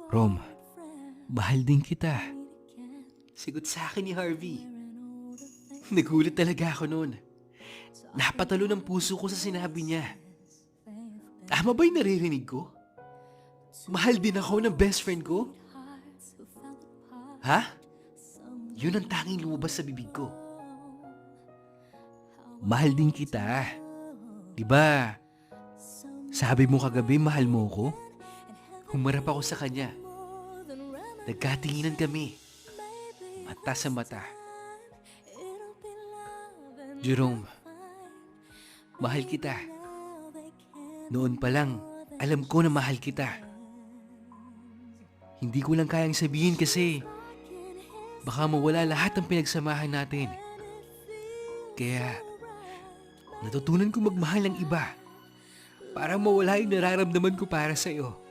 Rom, mahal din kita. Sigot sa akin ni Harvey. Nagulat talaga ako noon. Napatalo ng puso ko sa sinabi niya. Tama ba yung naririnig ko? Mahal din ako ng best friend ko? Ha? Yun ang tanging lumabas sa bibig ko. Mahal din kita. Diba, sabi mo kagabi mahal mo ko? Humarap ako sa kanya. Nagkatinginan kami. Mata sa mata. Jerome, mahal kita. Noon pa lang, alam ko na mahal kita. Hindi ko lang kayang sabihin kasi baka mawala lahat ng pinagsamahan natin. Kaya, natutunan ko magmahal ng iba para mawala yung nararamdaman ko para sa'yo.